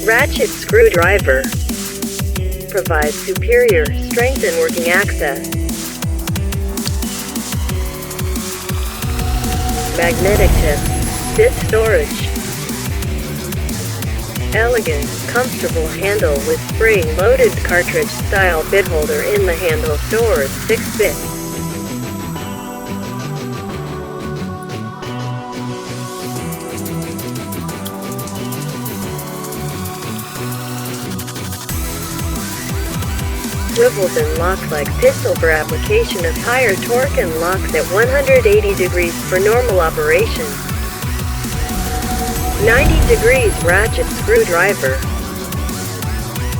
Ratchet Screwdriver provides superior strength and working access. Magnetic tip, Dist storage. Elegant, comfortable handle with spring-loaded cartridge-style bit holder in the handle stores 6 bits. Swivels and locks like pistol for application of higher torque and locks at 180 degrees for normal operation. 90 degrees ratchet screwdriver.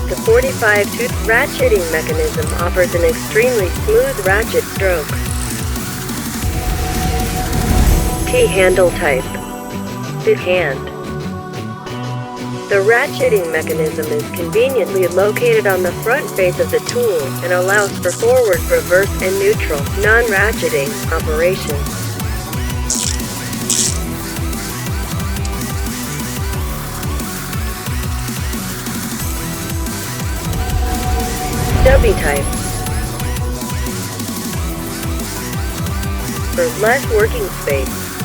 The 45-tooth ratcheting mechanism offers an extremely smooth ratchet stroke. T-handle type. Fit hand. The ratcheting mechanism is conveniently located on the front face of the tool and allows for forward, reverse, and neutral, non-ratcheting operations. Stubby type. For less working space,